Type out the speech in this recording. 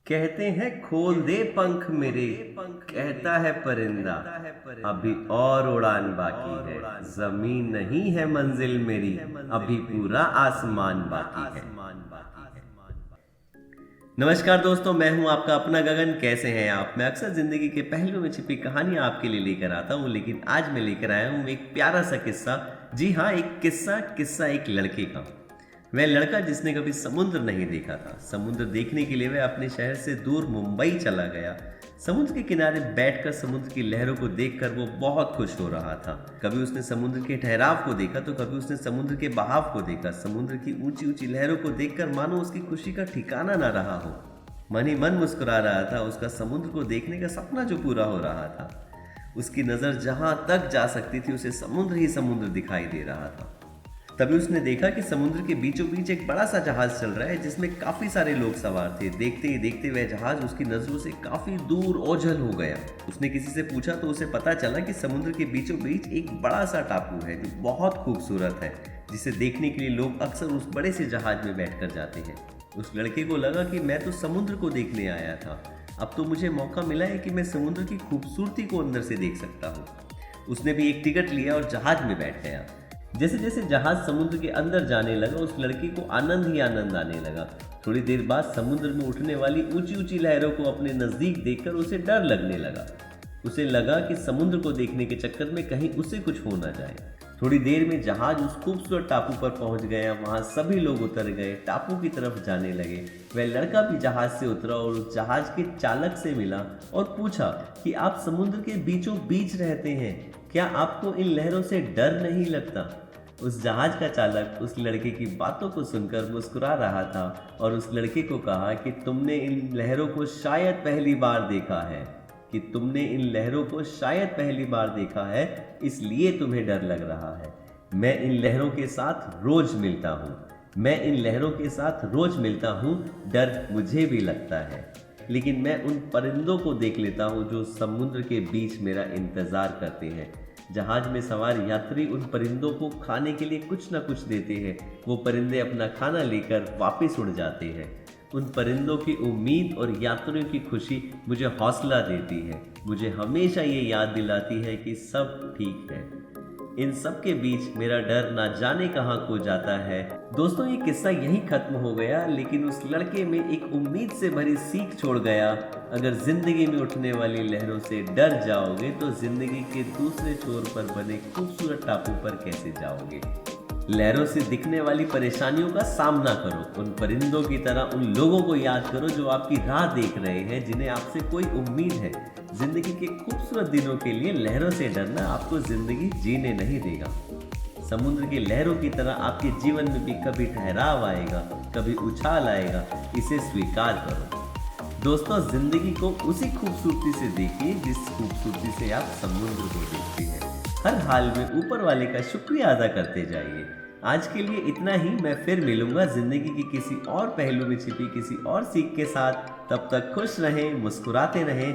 कहते हैं खोल दे पंख मेरे, कहता है परिंदा, अभी और उड़ान बाकी है। जमीन नहीं है मंजिल मेरी, अभी पूरा आसमान बाकी है। नमस्कार दोस्तों, मैं हूं आपका अपना गगन। कैसे हैं आप? मैं अक्सर जिंदगी के पहलुओं में छिपी कहानियां आपके लिए लेकर आता हूं, लेकिन आज मैं लेकर आया हूं एक प्यारा सा किस्सा। जी हाँ, एक किस्सा एक लड़के का। वह लड़का जिसने कभी समुद्र नहीं देखा था। समुद्र देखने के लिए वह अपने शहर से दूर मुंबई चला गया। समुद्र के किनारे बैठकर समुद्र की लहरों को देखकर वो बहुत खुश हो रहा था। कभी उसने समुद्र के ठहराव को देखा तो कभी उसने समुद्र के बहाव को देखा। समुद्र की ऊंची ऊंची लहरों को देखकर मानो उसकी खुशी का ठिकाना ना रहा हो। मन ही मन मुस्कुरा रहा था। उसका समुद्र को देखने का सपना जो पूरा हो रहा था। उसकी नजर जहां तक जा सकती थी उसे समुद्र ही समुद्र दिखाई दे रहा था। तभी उसने देखा कि समुद्र के बीचों बीच एक बड़ा सा जहाज चल रहा है जिसमें काफी सारे लोग सवार थे। देखते ही देखते वह जहाज उसकी नजरों से काफी दूर ओझल हो गया। उसने किसी से पूछा तो उसे पता चला कि समुद्र के बीचों बीच एक बड़ा सा टापू है जो बहुत खूबसूरत है, जिसे देखने के लिए लोग अक्सर उस बड़े से जहाज में बैठकर जाते हैं। उस लड़के को लगा कि मैं तो समुद्र को देखने आया था, अब तो मुझे मौका मिला है कि मैं समुद्र की खूबसूरती को अंदर से देख सकता हूँ। उसने भी एक टिकट लिया और जहाज में बैठ गया। जैसे जैसे जहाज समुद्र के अंदर जाने लगा उस लड़के को आनंद ही आनंद आने लगा। थोड़ी देर बाद समुद्र में उठने वाली ऊंची ऊंची लहरों को अपने नजदीक देखकर उसे डर लगने लगा। उसे लगा कि समुद्र को देखने के चक्कर में कहीं उसे कुछ हो ना जाए। थोड़ी देर में जहाज उस खूबसूरत टापू पर पहुंच गया। वहां सभी लोग उतर गए, टापू की तरफ जाने लगे। वह लड़का भी जहाज से उतरा और उस जहाज के चालक से मिला और पूछा कि आप समुद्र के बीचों बीच रहते हैं, क्या आपको इन लहरों से डर नहीं लगता? उस जहाज का चालक उस लड़के की बातों को सुनकर मुस्कुरा रहा था और उस लड़के को कहा कि तुमने इन लहरों को शायद पहली बार देखा है, इसलिए तुम्हें डर लग रहा है। मैं इन लहरों के साथ रोज मिलता हूँ, डर मुझे भी लगता है, लेकिन मैं उन परिंदों को देख लेता हूँ जो समुद्र के बीच मेरा इंतजार करते हैं। जहाज में सवार यात्री उन परिंदों को खाने के लिए कुछ न कुछ देते हैं। वो परिंदे अपना खाना लेकर वापस उड़ जाते हैं। उन परिंदों की उम्मीद और यात्रियों की खुशी मुझे हौसला देती है, मुझे हमेशा ये याद दिलाती है कि सब ठीक है। इन सब के बीच मेरा डर ना जाने कहाँ खो जाता है। दोस्तों, ये किस्सा यहीं खत्म हो गया, लेकिन उस लड़के में एक उम्मीद से भरी सीख छोड़ गया। अगर जिंदगी में उठने वाली लहरों से डर जाओगे तो जिंदगी के दूसरे छोर पर बने खूबसूरत टापू पर कैसे जाओगे? लहरों से दिखने वाली परेशानियों का सामना करो। उन परिंदों की तरह उन लोगों को याद करो जो आपकी राह देख रहे हैं, जिन्हें आपसे कोई उम्मीद है। जिंदगी के खूबसूरत दिनों के लिए लहरों से डरना आपको जिंदगी जीने नहीं देगा। समुद्र की लहरों की तरह आपके जीवन में भी कभी ठहराव आएगा, कभी उछाल आएगा। इसे स्वीकार करो। दोस्तों, जिंदगी को उसी खूबसूरती से देखिए जिस खूबसूरती से आप समुद्र को देखते हैं। हर हाल में ऊपर वाले का शुक्रिया अदा करते जाइए। आज के लिए इतना ही। मैं फिर मिलूंगा जिंदगी की किसी और पहलू में छिपी किसी और सीख के साथ। तब तक खुश रहें, मुस्कुराते रहें।